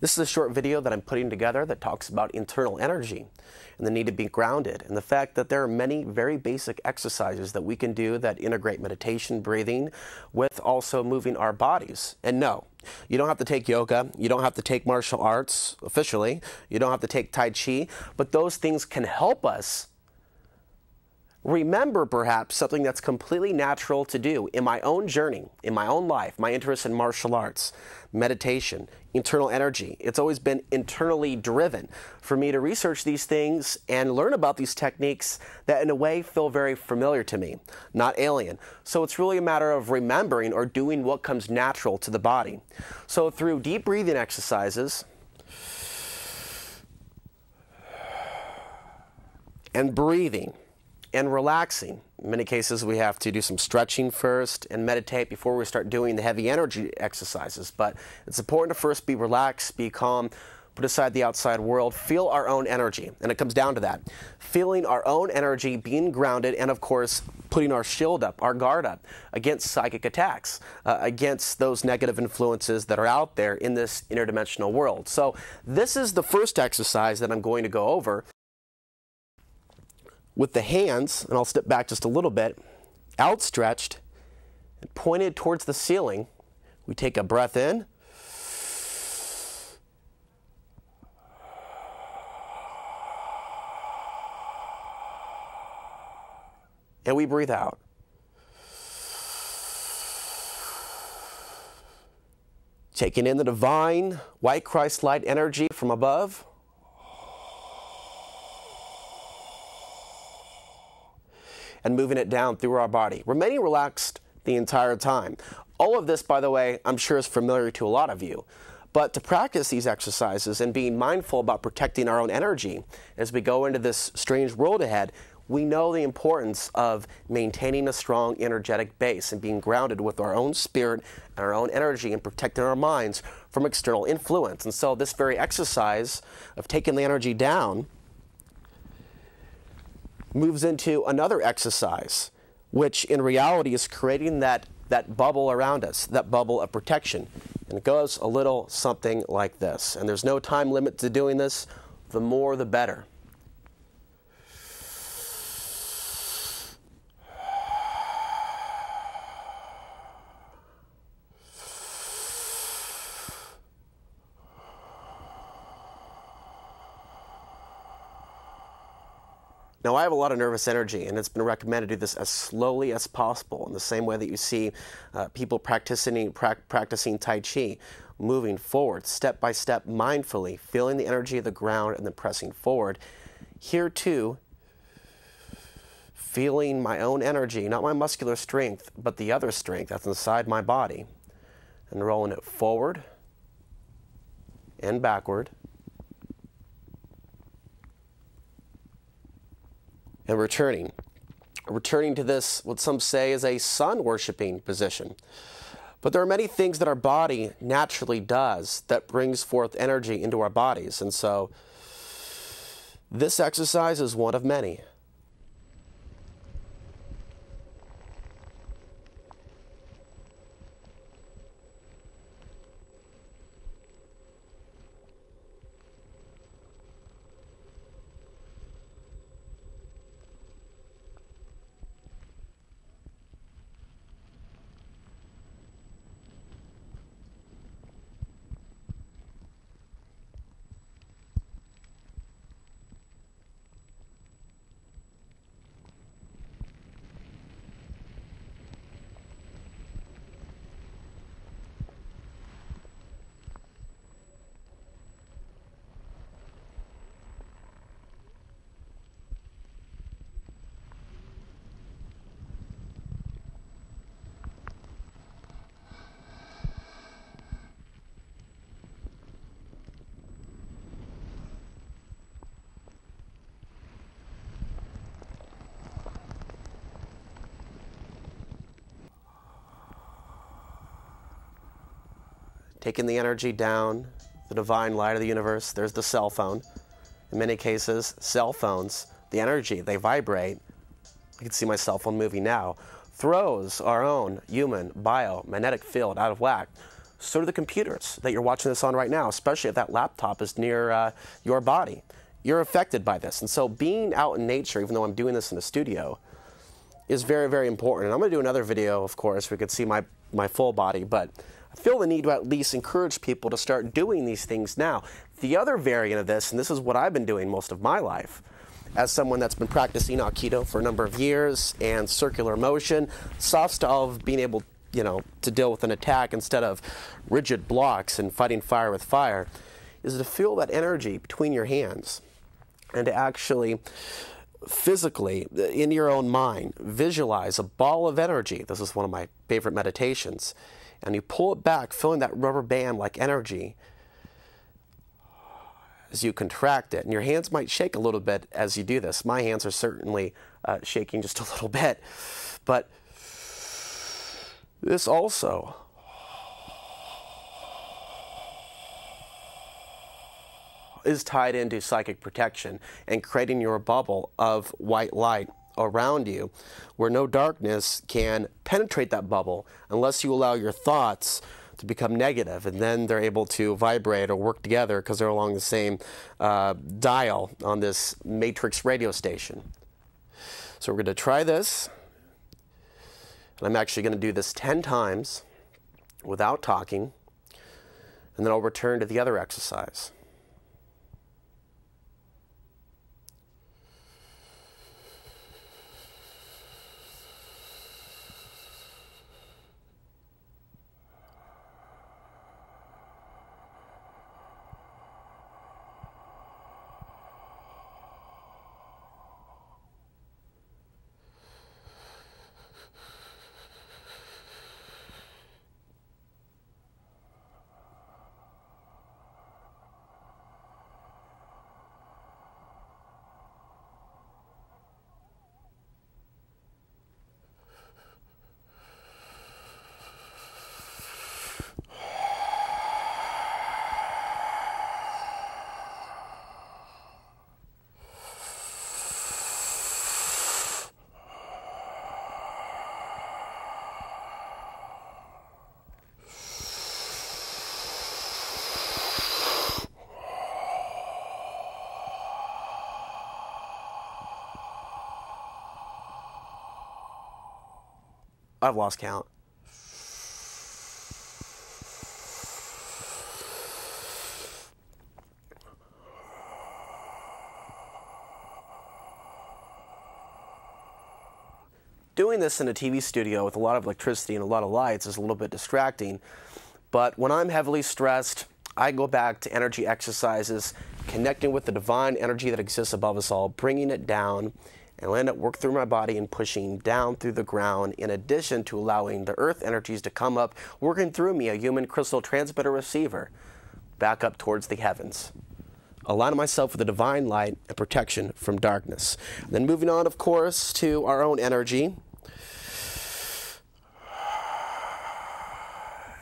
This is a short video that I'm putting together that talks about internal energy and the need to be grounded, and the fact that there are many very basic exercises that we can do that integrate meditation, breathing, with also moving our bodies. And no, you don't have to take yoga, you don't have to take martial arts officially, you don't have to take Tai Chi, but those things can help us remember perhaps something that's completely natural to do in my own journey, in my own life, my interest in martial arts, meditation, internal energy. It's always been internally driven for me to research these things and learn about these techniques that in a way feel very familiar to me, not alien. So it's really a matter of remembering or doing what comes natural to the body. So through deep breathing exercises and breathing, and relaxing. In many cases, we have to do some stretching first and meditate before we start doing the heavy energy exercises. But it's important to first be relaxed, be calm, put aside the outside world, feel our own energy. And it comes down to that. Feeling our own energy, being grounded, and of course, putting our shield up, our guard up against psychic attacks, against those negative influences that are out there in this interdimensional world. So this is the first exercise that I'm going to go over. With the hands, and I'll step back just a little bit, outstretched and pointed towards the ceiling, we take a breath in. And we breathe out. Taking in the divine, white Christ light energy from above. And moving it down through our body, remaining relaxed the entire time. All of this, by the way, I'm sure is familiar to a lot of you. But to practice these exercises and being mindful about protecting our own energy as we go into this strange world ahead, we know the importance of maintaining a strong energetic base and being grounded with our own spirit and our own energy and protecting our minds from external influence. And so this very exercise of taking the energy down moves into another exercise, which in reality is creating that bubble around us, that bubble of protection. And it goes a little something like this. And there's no time limit to doing this. The more, the better. Now, I have a lot of nervous energy, and it's been recommended to do this as slowly as possible, in the same way that you see people practicing Tai Chi, moving forward, step by step, mindfully, feeling the energy of the ground and then pressing forward. Here, too, feeling my own energy, not my muscular strength, but the other strength that's inside my body, and rolling it forward and backward. And returning to this, what some say is a sun-worshipping position. But there are many things that our body naturally does that brings forth energy into our bodies. And so this exercise is one of many. Taking the energy down, the divine light of the universe. There's the cell phone. In many cases, cell phones, the energy, they vibrate. I can see my cell phone moving now. Throws our own human biomagnetic field out of whack. So do the computers that you're watching this on right now, especially if that laptop is near your body. You're affected by this. And so being out in nature, even though I'm doing this in a studio, is very, very important. And I'm going to do another video, of course, where you can see my full body, but I feel the need to at least encourage people to start doing these things now. The other variant of this, and this is what I've been doing most of my life, as someone that's been practicing Aikido for a number of years and circular motion, soft style of being able, to deal with an attack instead of rigid blocks and fighting fire with fire, is to feel that energy between your hands and to actually physically, in your own mind, visualize a ball of energy. This is one of my favorite meditations. And you pull it back, feeling that rubber band-like energy as you contract it. And your hands might shake a little bit as you do this. My hands are certainly shaking just a little bit. But this also is tied into psychic protection and creating your bubble of white light around you where no darkness can penetrate that bubble unless you allow your thoughts to become negative, and then they're able to vibrate or work together because they're along the same dial on this matrix radio station. So we're going to try this, and I'm actually going to do this 10 times without talking, and then I'll return to the other exercise. I've lost count. Doing this in a TV studio with a lot of electricity and a lot of lights is a little bit distracting, but when I'm heavily stressed, I go back to energy exercises, connecting with the divine energy that exists above us all, bringing it down, and let it work through my body and pushing down through the ground, in addition to allowing the earth energies to come up, working through me, a human crystal transmitter receiver, back up towards the heavens. Aligning myself with the divine light and protection from darkness. Then moving on, of course, to our own energy.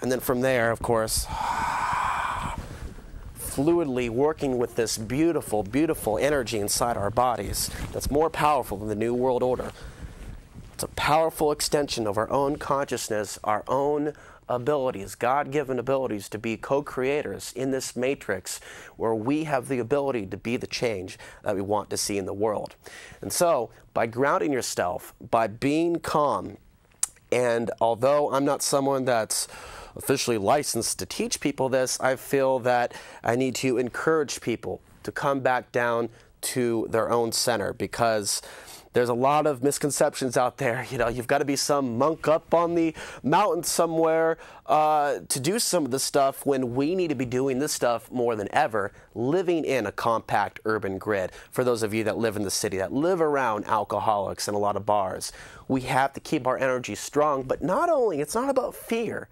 And then from there, of course, fluidly working with this beautiful, beautiful energy inside our bodies that's more powerful than the New World Order. It's a powerful extension of our own consciousness, our own abilities, God-given abilities to be co-creators in this matrix where we have the ability to be the change that we want to see in the world. And so, by grounding yourself, by being calm, and although I'm not someone that's officially licensed to teach people this, I feel that I need to encourage people to come back down to their own center, because there's a lot of misconceptions out there. You've got to be some monk up on the mountain somewhere to do some of this stuff, when we need to be doing this stuff more than ever, living in a compact urban grid. For those of you that live in the city, that live around alcoholics and a lot of bars, we have to keep our energy strong. But not only, it's not about fear,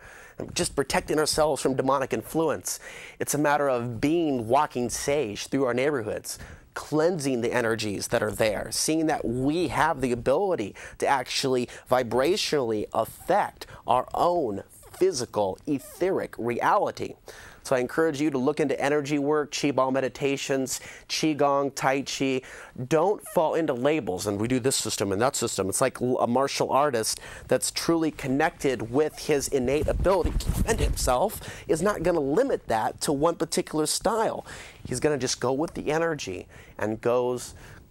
just protecting ourselves from demonic influence. It's a matter of being walking sage through our neighborhoods, cleansing the energies that are there, seeing that we have the ability to actually vibrationally affect our own physical, etheric reality. So I encourage you to look into energy work, Qi ball meditations, Qigong, Tai Chi. Don't fall into labels and we do this system and that system. It's like a martial artist that's truly connected with his innate ability to defend himself is not going to limit that to one particular style. He's going to just go with the energy and go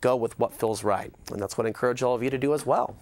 with what feels right. And that's what I encourage all of you to do as well.